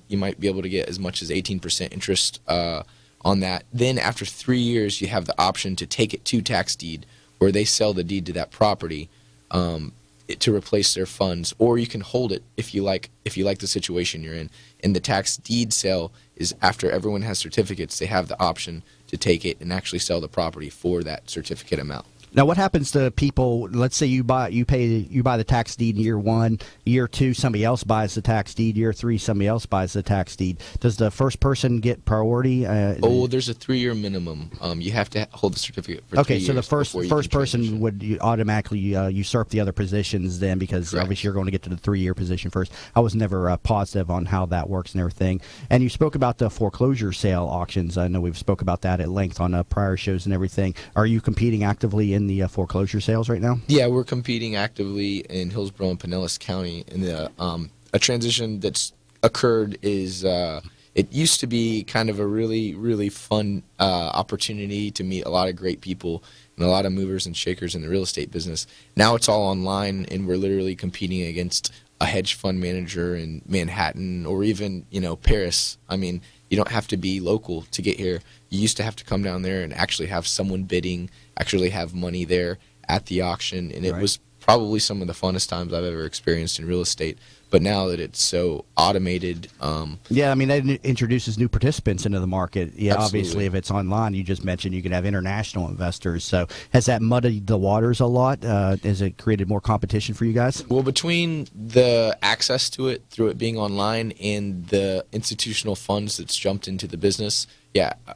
you might be able to get as much as 18% interest on that. Then after 3 years, you have the option to take it to tax deed, where they sell the deed to that property to replace their funds, or you can hold it if you like the situation you're in. And the tax deed sale is after everyone has certificates, they have the option to take it and actually sell the property for that certificate amount. Now, what happens to people? Let's say you buy the tax deed in year 1, year 2, somebody else buys the tax deed, year 3, somebody else buys the tax deed. Does the first person get priority? There's a 3-year minimum. You have to hold the certificate for 3 years. So the first person would automatically usurp the other positions then, because obviously you're going to get to the 3-year position first. I was never positive on how that works and everything. And you spoke about the foreclosure sale auctions. I know we've spoke about that at length on prior shows and everything. Are you competing actively in the foreclosure sales right now? Yeah, we're competing actively in Hillsborough and Pinellas County. And a transition that's occurred is it used to be kind of a really, really fun opportunity to meet a lot of great people and a lot of movers and shakers in the real estate business. Now it's all online, and we're literally competing against a hedge fund manager in Manhattan or even, Paris. I mean, you don't have to be local to get here. You used to have to come down there and actually have someone bidding, actually have money there at the auction, and it was probably some of the funnest times I've ever experienced in real estate. But now that it's so automated, that introduces new participants into the market. Yeah, absolutely. Obviously, if it's online, you just mentioned you can have international investors. So has that muddied the waters a lot? Has it created more competition for you guys? Well, between the access to it through it being online and the institutional funds that's jumped into the business,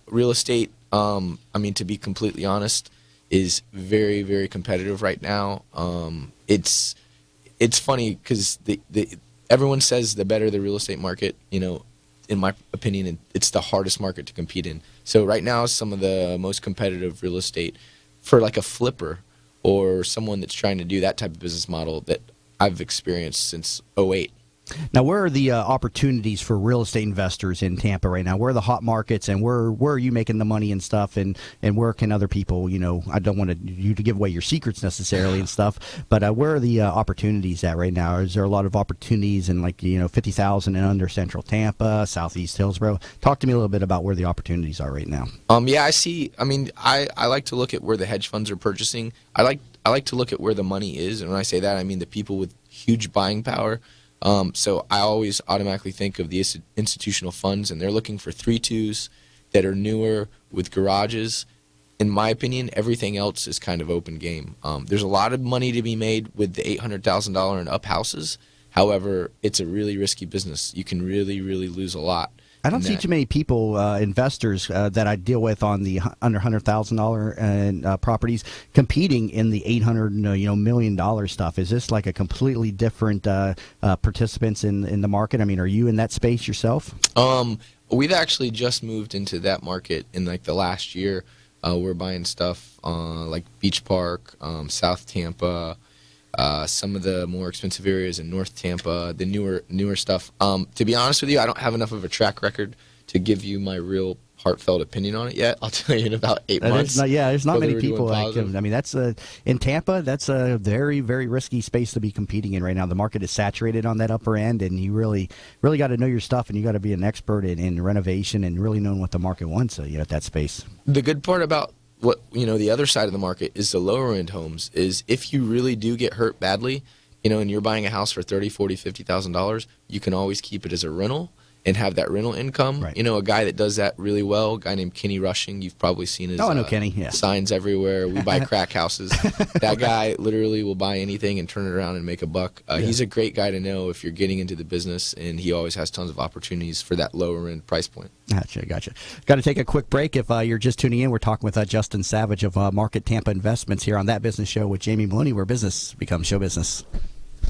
real estate, to be completely honest, is very, very competitive right now. It's funny because everyone says the better the real estate market, in my opinion, it's the hardest market to compete in. So right now, some of the most competitive real estate for like a flipper or someone that's trying to do that type of business model that I've experienced since '08. Now, where are the opportunities for real estate investors in Tampa right now? Where are the hot markets, and where are you making the money and stuff? And where can other people, I don't want you to give away your secrets necessarily and stuff, but where are the opportunities at right now? Is there a lot of opportunities in 50,000 and under Central Tampa, Southeast Hillsborough? Talk to me a little bit about where the opportunities are right now. Yeah, I see. I mean, I like to look at where the hedge funds are purchasing. I like to look at where the money is, and when I say that, I mean the people with huge buying power. So I always automatically think of the institutional funds, and they're looking for 3.2s that are newer with garages. In my opinion, everything else is kind of open game. There's a lot of money to be made with the $800,000 and up houses. However, it's a really risky business. You can really, really lose a lot. I don't see too many people, investors that I deal with on the under $100,000 properties competing in the $800 million stuff. Is this like a completely different participants in the market? I mean, are you in that space yourself? We've actually just moved into that market in the last year. We're buying stuff like Beach Park, South Tampa. Some of the more expensive areas in North Tampa, the newer stuff. To be honest with you, I don't have enough of a track record to give you my real heartfelt opinion on it yet. I'll tell you in about 8 months. There's not many people like him. I mean, that's in Tampa. That's a very, very risky space to be competing in right now. The market is saturated on that upper end, and you really got to know your stuff, and you got to be an expert in renovation and really knowing what the market wants at that space. The good part about the other side of the market is the lower end homes is if you really do get hurt badly, and you're buying a house for $30,000, $40,000, $50,000, you can always keep it as a rental and have that rental income. Right. A guy that does that really well, a guy named Kenny Rushing, you've probably seen his I know Kenny. Yeah. Signs everywhere. We buy crack houses. That guy literally will buy anything and turn it around and make a buck. He's a great guy to know if you're getting into the business, and he always has tons of opportunities for that lower end price point. Gotcha. Got to take a quick break. If you're just tuning in, we're talking with Justin Savage of Market Tampa Investments here on That Business Show with Jamie Meloni, where business becomes show business.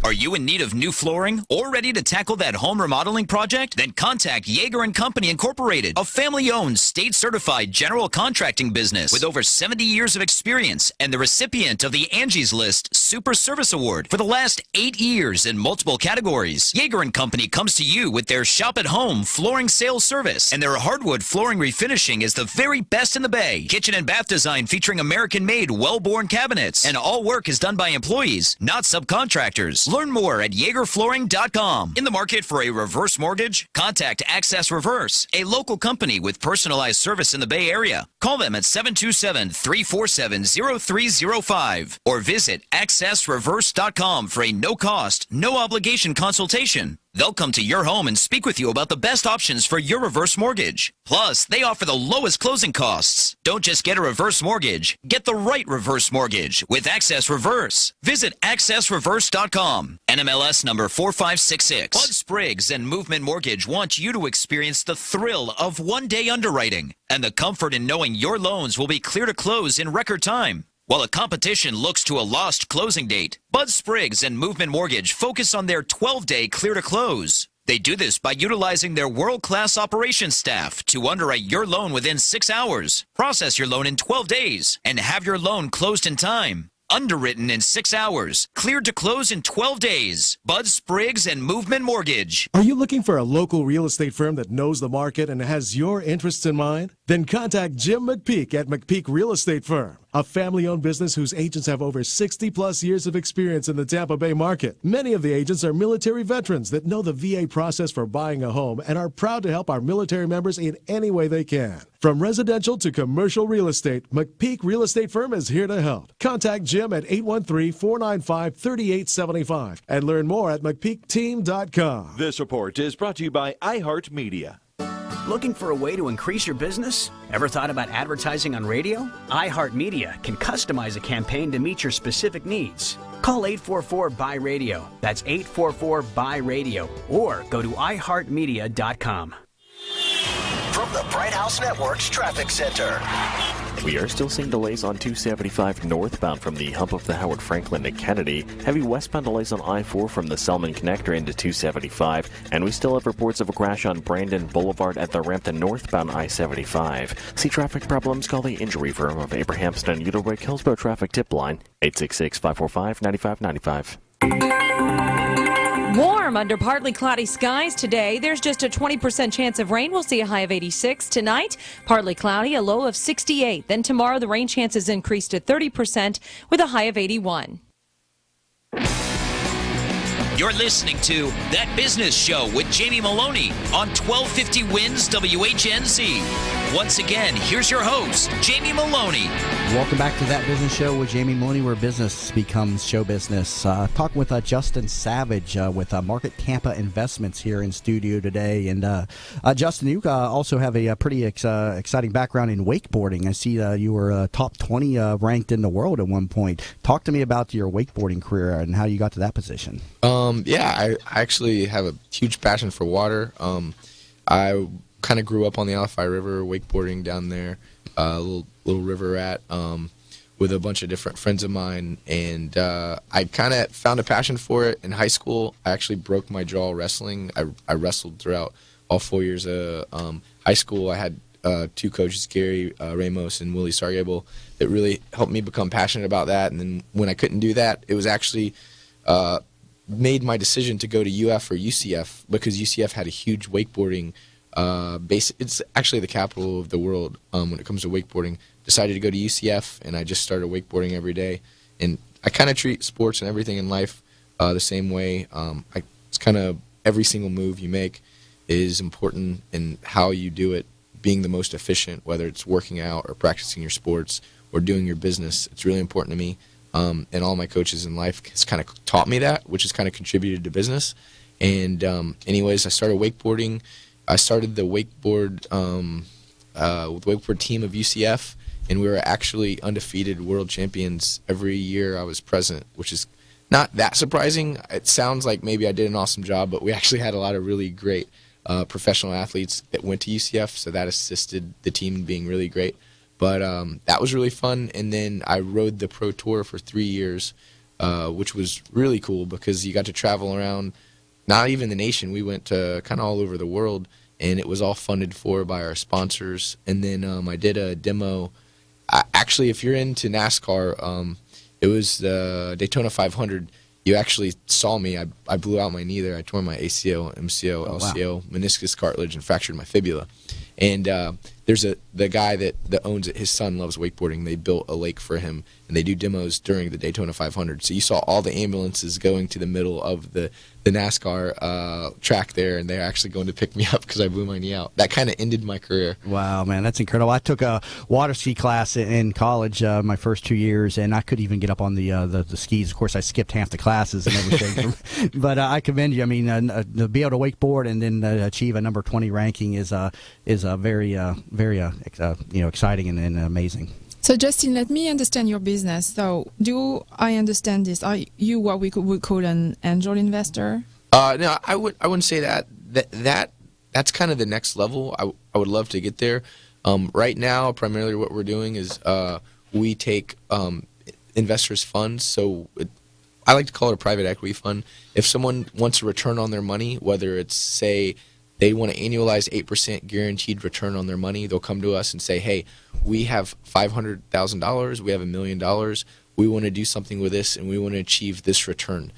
Are you in need of new flooring or ready to tackle that home remodeling project? Then contact Yeager & Company Incorporated, a family-owned, state-certified general contracting business with over 70 years of experience and the recipient of the Angie's List Super Service Award for the last 8 years in multiple categories. Yeager & Company comes to you with their shop-at-home flooring sales service, and their hardwood flooring refinishing is the very best in the Bay. Kitchen and bath design featuring American-made, well-born cabinets, and all work is done by employees, not subcontractors. Learn more at YeagerFlooring.com. In the market for a reverse mortgage? Contact Access Reverse, a local company with personalized service in the Bay Area. Call them at 727-347-0305 or visit AccessReverse.com for a no-cost, no-obligation consultation. They'll come to your home and speak with you about the best options for your reverse mortgage. Plus, they offer the lowest closing costs. Don't just get a reverse mortgage. Get the right reverse mortgage with Access Reverse. Visit AccessReverse.com. NMLS number 4566. Bud Spriggs and Movement Mortgage want you to experience the thrill of one-day underwriting and the comfort in knowing your loans will be clear to close in record time. While the competition looks to a lost closing date, Bud Spriggs and Movement Mortgage focus on their 12-day clear-to-close. They do this by utilizing their world-class operations staff to underwrite your loan within 6 hours, process your loan in 12 days, and have your loan closed in time. Underwritten in 6 hours, cleared to close in 12 days. Bud Spriggs and Movement Mortgage. Are you looking for a local real estate firm that knows the market and has your interests in mind? Then contact Jim McPeak at McPeak Real Estate Firm, a family-owned business whose agents have over 60-plus years of experience in the Tampa Bay market. Many of the agents are military veterans that know the VA process for buying a home and are proud to help our military members in any way they can. From residential to commercial real estate, McPeak Real Estate Firm is here to help. Contact Jim at 813-495-3875 and learn more at McPeakTeam.com. This report is brought to you by iHeartMedia. Looking for a way to increase your business? Ever thought about advertising on radio? iHeartMedia can customize a campaign to meet your specific needs. Call 844-BUY-RADIO. That's 844-BUY-RADIO. Or go to iHeartMedia.com. From the Bright House Network's Traffic Center. We are still seeing delays on 275 northbound from the hump of the Howard Franklin to Kennedy. Heavy westbound delays on I-4 from the Selman connector into 275. And we still have reports of a crash on Brandon Boulevard at the ramp to northbound I-75. See traffic problems? Call the injury firm of Abrahamston Uterwick Hillsborough Traffic Tip Line 866-545-9595. Warm under partly cloudy skies today. There's just a 20% chance of rain. We'll see a high of 86 tonight. Partly cloudy, a low of 68. Then tomorrow the rain chances increase to 30% with a high of 81. You're listening to That Business Show with Jamie Meloni on 1250 Wins WHNZ. Once again, here's your host, Jamie Meloni. Welcome back to That Business Show with Jamie Meloni, where business becomes show business. Talking with Justin Savage with Market Tampa Investments here in studio today. And Justin, you also have a pretty exciting background in wakeboarding. I see you were top 20 ranked in the world at one point. Talk to me about your wakeboarding career and how you got to that position. Yeah, I actually have a huge passion for water. I kind of grew up on the Alafai River, wakeboarding down there, little river rat, with a bunch of different friends of mine, and I kind of found a passion for it in high school. I actually broke my jaw wrestling. I wrestled throughout all 4 years of high school. I had two coaches, Gary Ramos and Willie Sargable, that really helped me become passionate about that. And then when I couldn't do that, it was actually made my decision to go to UF or UCF, because UCF had a huge wakeboarding base. It's actually the capital of the world when it comes to wakeboarding. Decided to go to UCF, and I just started wakeboarding every day. And I kind of treat sports and everything in life the same way. It's kind of every single move you make is important in how you do it, being the most efficient, whether it's working out or practicing your sports or doing your business. It's really important to me. And all my coaches in life has kind of taught me that, which has kind of contributed to business. And anyways, I started wakeboarding. I started the wakeboard team of UCF, and we were actually undefeated world champions every year I was present, which is not that surprising. It sounds like maybe I did an awesome job, but we actually had a lot of really great professional athletes that went to UCF, so that assisted the team in being really great. But that was really fun, and then I rode the Pro Tour for 3 years, which was really cool because you got to travel around, not even the nation. We went to kind of all over the world, and it was all funded for by our sponsors. And then I did a demo. Actually, if you're into NASCAR, it was the Daytona 500. You actually saw me. I blew out my knee there. I tore my ACL, MCL, LCL, meniscus cartilage, and fractured my fibula. And there's the guy that owns it. His son loves wakeboarding. They built a lake for him, and they do demos during the Daytona 500. So you saw all the ambulances going to the middle of the NASCAR track there, and they're actually going to pick me up because I blew my knee out. That kind of ended my career. Wow, man, that's incredible. I took a water ski class in college my first 2 years, and I couldn't even get up on the skis. Of course, I skipped half the classes and everything. But I commend you. I mean, to be able to wakeboard and then achieve a number 20 ranking is very exciting and amazing. So, Justin, let me understand your business. So, do I understand this? Are you what we would call an angel investor? No, I wouldn't say that. That's kind of the next level. I would love to get there. Right now, primarily what we're doing is we take investors' funds. So I like to call it a private equity fund. If someone wants a return on their money, whether it's, say, they want to annualize 8% guaranteed return on their money, they'll come to us and say, hey, we have $500,000, we have $1 million, we want to do something with this, and we want to achieve this return.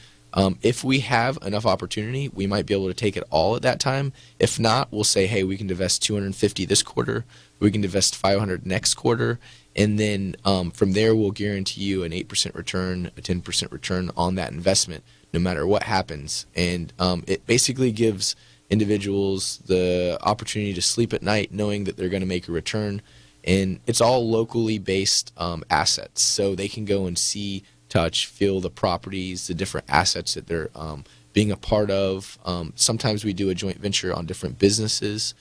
If we have enough opportunity, we might be able to take it all at that time. If not, we'll say, hey, we can divest $250 this quarter, we can divest $500 next quarter, and then from there we'll guarantee you an 8% return, a 10% return on that investment, no matter what happens. And it basically gives individuals the opportunity to sleep at night knowing that they're going to make a return. And it's all locally based assets, so they can go and see, touch, feel the properties, the different assets that they're being a part of. Sometimes we do a joint venture on different businesses.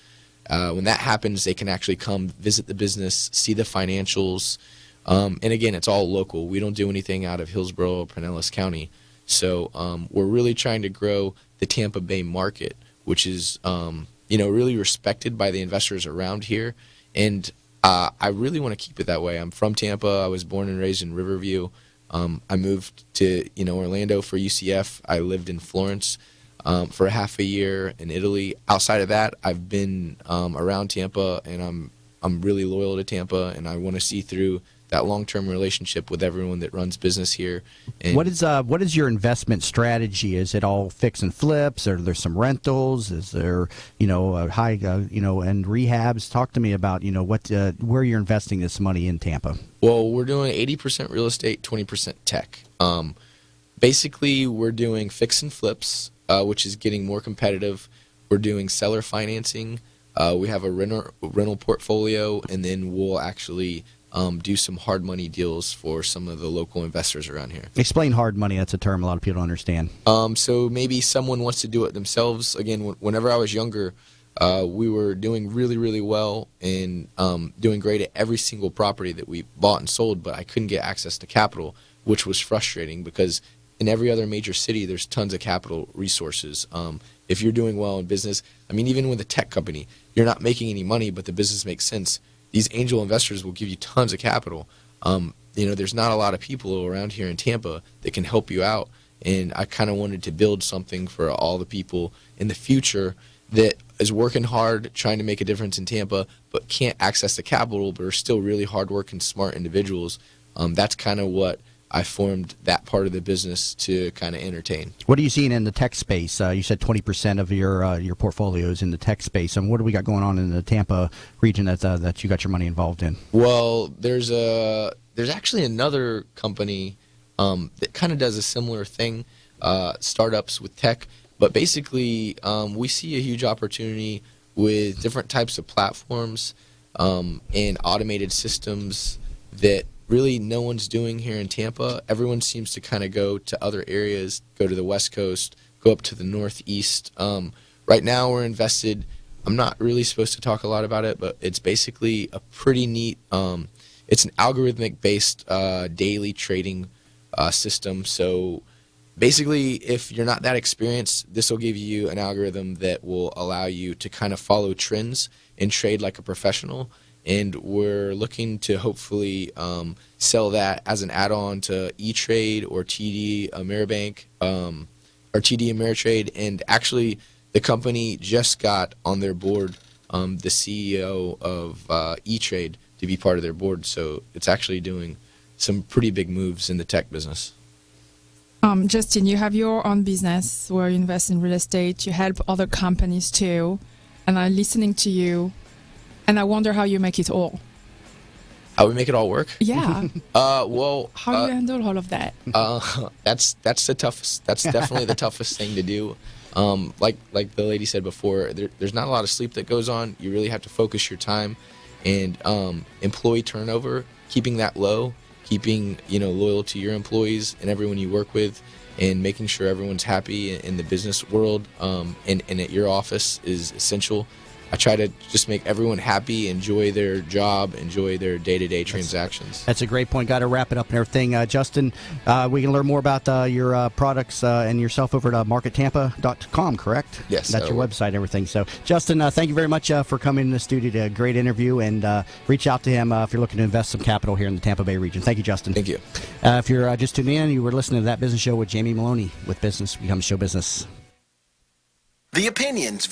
When that happens, they can actually come visit the business, see the financials. And again, it's all local. We don't do anything out of Hillsborough or Pinellas County. So we're really trying to grow the Tampa Bay market, which is really respected by the investors around here. And I really want to keep it that way. I'm from Tampa. I was born and raised in Riverview. I moved to Orlando for UCF. I lived in Florence for half a year in Italy. Outside of that, I've been around Tampa, and I'm really loyal to Tampa, and I want to see through that long-term relationship with everyone that runs business here. And what is your investment strategy? Is it all fix and flips? Are there some rentals? Is there a high and rehabs? Talk to me about where you're investing this money in Tampa. Well, we're doing 80% real estate, 20% tech. Basically, we're doing fix and flips, which is getting more competitive. We're doing seller financing. We have a rental portfolio, and then we'll actually do some hard money deals for some of the local investors around here. Explain hard money. That's a term a lot of people don't understand. So maybe someone wants to do it themselves. Again, whenever I was younger, we were doing really, really well and doing great at every single property that we bought and sold, but I couldn't get access to capital, which was frustrating because in every other major city, there's tons of capital resources. If you're doing well in business, I mean, even with a tech company, you're not making any money, but the business makes sense. These angel investors will give you tons of capital. There's not a lot of people around here in Tampa that can help you out, and I kind of wanted to build something for all the people in the future that is working hard, trying to make a difference in Tampa, but can't access the capital, but are still really hardworking, smart individuals. That's kind of what I formed that part of the business to kind of entertain. What are you seeing in the tech space? You said 20% of your portfolio is in the tech space. And what do we got going on in the Tampa region that you got your money involved in? Well, there's actually another company that kind of does a similar thing, startups with tech. But basically, we see a huge opportunity with different types of platforms and automated systems that really no one's doing here in Tampa. Everyone seems to kind of go to other areas, go to the West Coast, go up to the Northeast. Right now we're invested, I'm not really supposed to talk a lot about it, but it's basically a pretty neat, it's an algorithmic-based daily trading system. So basically, if you're not that experienced, this will give you an algorithm that will allow you to kind of follow trends and trade like a professional. And we're looking to hopefully sell that as an add-on to E-Trade or TD Ameribank or TD Ameritrade. And actually, the company just got on their board the CEO of E-Trade to be part of their board. So it's actually doing some pretty big moves in the tech business. Justin, you have your own business where you invest in real estate. You help other companies too. And I'm listening to you. And I wonder how you make it all. How we make it all work? Yeah. Well, how do you handle all of that? That's the toughest. That's definitely the toughest thing to do. Like the lady said before, there's not a lot of sleep that goes on. You really have to focus your time, and employee turnover, keeping that low, keeping loyal to your employees and everyone you work with, and making sure everyone's happy in the business world and at your office is essential. I try to just make everyone happy, enjoy their job, enjoy their day-to-day transactions. That's a great point. Got to wrap it up and everything. Justin, we can learn more about your products and yourself over at markettampa.com, correct? Yes. That's your website and everything. So, Justin, thank you very much for coming in the studio. Did a great interview, and reach out to him if you're looking to invest some capital here in the Tampa Bay region. Thank you, Justin. Thank you. If you're just tuning in, you were listening to That Business Show with Jamie Maloney, with Business Becomes Show Business. The opinions,